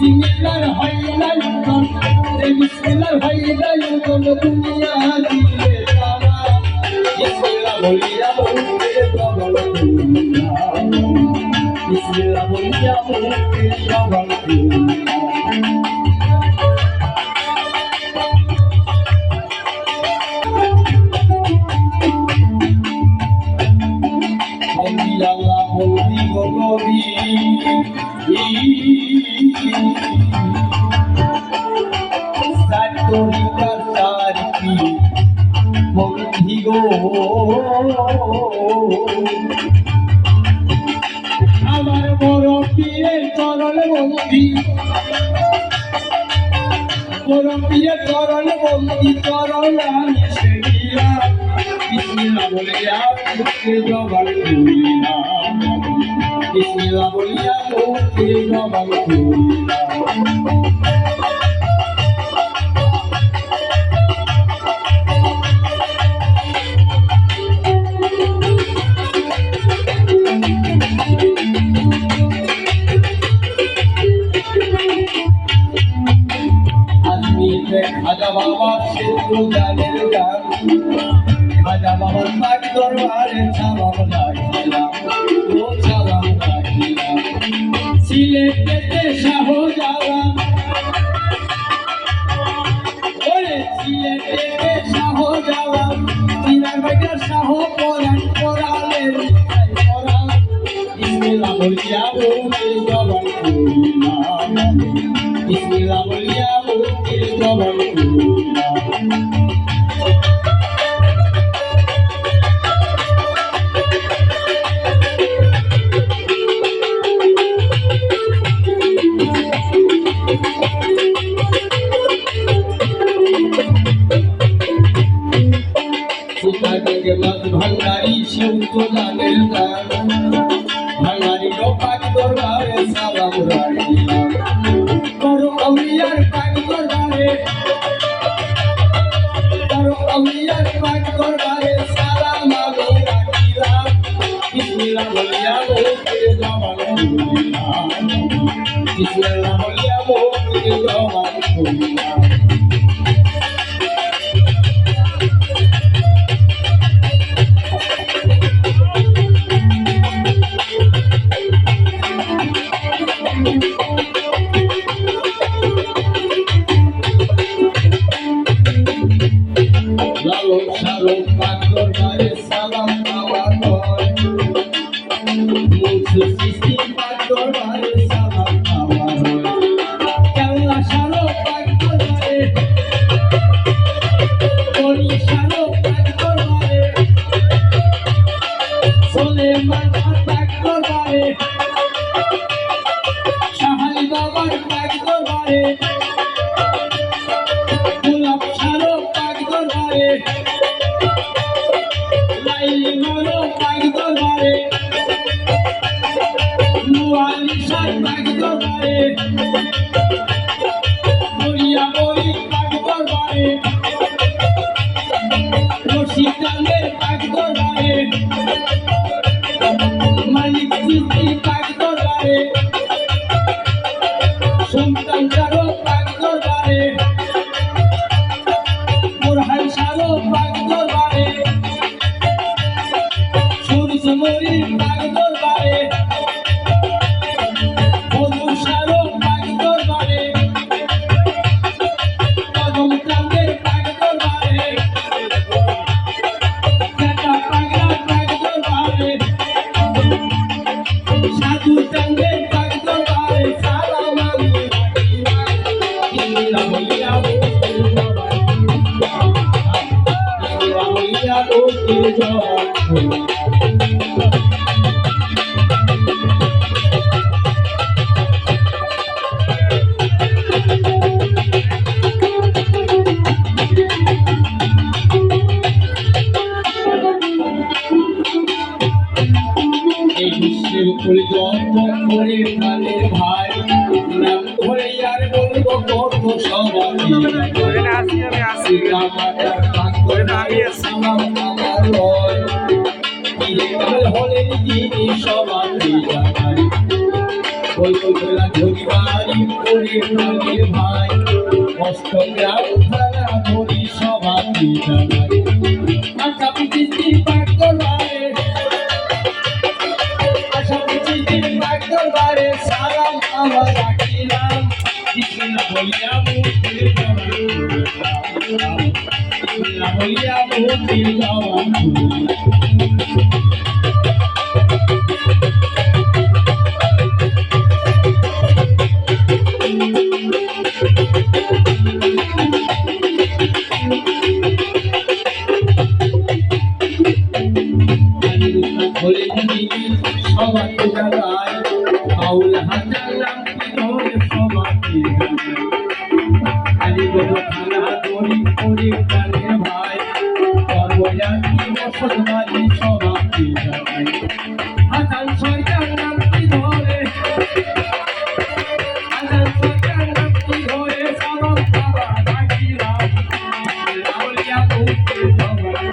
বিসমিল্লাহর হাইলা Yukon বিসমিল্লাহর হাইলা Yukon দুনিয়া দিলে তারা বিসমিল্লাহ বলিয়া মুখে জবান খুলিয়া বিসমিল্লাহ বলিয়া মুখে জবান খুলিয়া Allah holy gobi satori kasarki holy go amar boro pire চরণ বন্দি boro pire চরণ বন্দি চরণ আমি সেগিয়া বিসমিল্লাহ বলিয়া মুখে জবান খুলিলাম বিসমিল্লাহ বলিয়া মুখে জবান খুলিলাম খাজা বাবা সেতু গানের গান খাজা বাবার পাক দরবারে সালাম রাখিলাম ও সালাম রাখিলাম সিলেটেতে শাহজালাল ওরে সিলেটেতে শাহজালাল সিরাজগঞ্জের শাহ পরাণ পরালের পরাণ বিসমিল্লাহ বলিয়া মুখে জবান খুলিলাম বিসমিল্লাহ বলিয়া মুখে জবান খুলিলাম ভাঙ্গারি শিব তো জানের গান ভাঙ্গারি পাক দরবারে সালাম রাখিলাম বড় আউলিয়ার পাক দরবারে বড় আউলিয়ার পাক দরবারে সালাম আমি রাখিলাম বিসমিল্লাহ বলিয়া মুখে জবান খুলিলাম বিসমিল্লাহ বলিয়া মুখে জবান খুলিলাম লালন শাহরুখ পাক দরবারে সালাম পাওয়ার পর মুনসুর চিশতি পাক দরবারে সালাম পাওয়ার পর কেল্লা শাহরুখ পাক দরবারে কলি শাহরুখ পাক দরবারে সুলেমান পাক দরবারে শাহালি বাবার পাক দরবারে গোলাপ শাহরুখ পাক দরবারে লাইলি মানো পাক দরবারে নুয়ালি শাহ পাক দরবারে মরিয়া বলি পাক দরবারে রশিদানের পাক দরবারে মালিক চিশতি পাক দরবারে সুলতান শাহরুখ পাক দরবারে বুরহান শাহরুখ পাক দরবারে সূর্যমণি পাক দরবারে মধু শাহরুখ পাক দরবারে কদম চাঁদের পাক দরবারে কাটা পাগলা পাক দরবারে সাধু চাঁদের পাক দরবারে সালাম আমি রাখিলাম বিসমিল্লাহ বলিয়া মুখে জবান বিসমিল্লাহ বলিয়া মুখে জবান এই বিশ্বের উপরে জন্ম করে প্রাণের ভাই নাম ধরে আর বলবো কত সবাই মাতার পাক দরবারে সালাম আমার হয় হলেন যিনি সবাই জানাই ওই খেলা ধরি বাড়ি করে প্রাণের ভাই অষ্টগ্রাম থানা ধরি সবাইকে জানাই আশা পিছিয়ে পাক দরবারে আশা পিছিয়ে পাক দরবারে সালাম আমার রাখিলাম বিসমিল্লাহ বলিয়া মুক্তির জবান বিসমিল্লাহ বলিয়া মুক্তির জবান সবাইকে জানাই আউল হাজার লাখি ধরে সবাইকে জানাই আলিগড় থানা ধরি করে প্রাণের ভাই সর্বজাতি বসত বাড়ি সবাইকে জানাই হাসান সরকার নামটি ধরে হাসান সরকার নামটি ধরে সরব বাবা ডাকিলাম আউলিয়া মুক্তি সবাইকে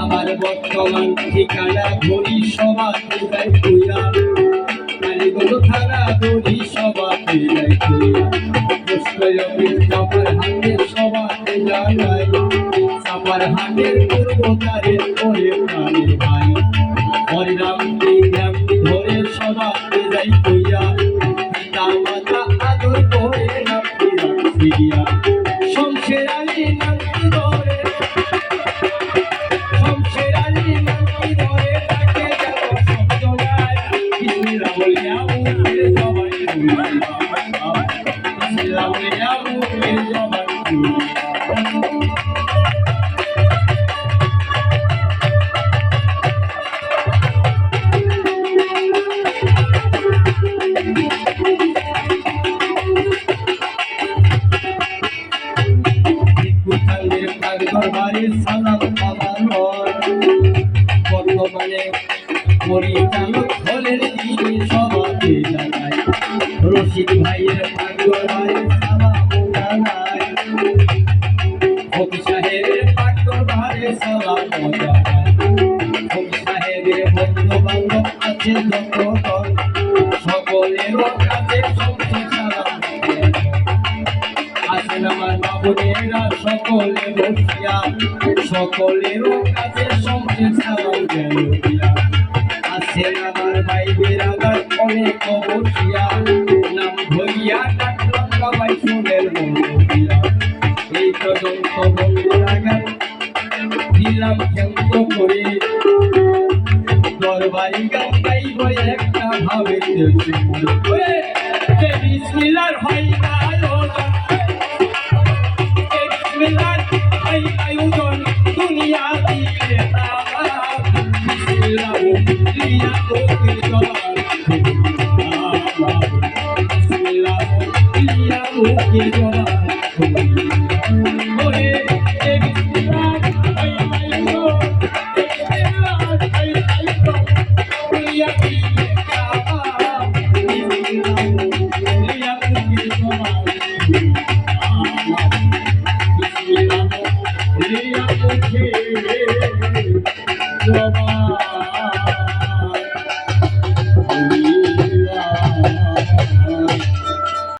আমার বর্তমান ঠিকানা ধরি সবাইকে যাই কইরা আলিগড় থানা ধরি সবাইকে যাই কইরা চাপার হাতের সবাইকে জানাই চাপার হাতের পূর্বতারের করে প্রাণের ভাই হরিরামকে নামটি ধরে সবাইকে যাই কইরা পিতা মাতা আদর করে নামটি রাখিয়া শমশের আলী নামটি ধরে শমশের আলী নামটি ধরে তাকে যাব শব্দ গায় বিসমিল্লাহ বলিয়া মুখের জবান খুলিলাম বিসমিল্লাহ বলিয়া মুখের জবান খুলিলাম দরবারে সালাম আমার বর্তমানে পরিচালক হলের দিকে সবাইকে জানাই রশিদ ভাইয়ের দরবারে সালাম জানাই ফকির সাহেবের দরবারে সালাম জানাই ফকির সাহেবের বন্ধু বান্ধব আছে যতজন সকলের কাছে সবচেয়ে সালাম আছেন আমার বাবুদেরা সকলে বসিয়া সকলের কাছে সবচেয়ে সালাম গেল আছেন আমার ভাই বেরাদার অনেক বসিয়া নাম ধরিয়া ডাকলাম সবাই শুনের বন্ধুয়া এই পর্যন্ত বন্ধুরা গান দিলাম ক্ষান্ত করে দরবারি গান গাইব একটা ভাবে বিসমিল্লাহর হয় না আয়োজন দুনিয়া দিয়ে বিসমিল্লাহ বলিয়া মুক্তির জবান বিসমিল্লাহ বলিয়া মুক্তির জবান ওরে বিসমিল্লাহ আয়োজন বিসমিল্লাহ আয়োজন দুনিয়া দিয়ে বিসমিল্লাহ বলিয়া মুক্তির জবান লিয়া মুখে জবান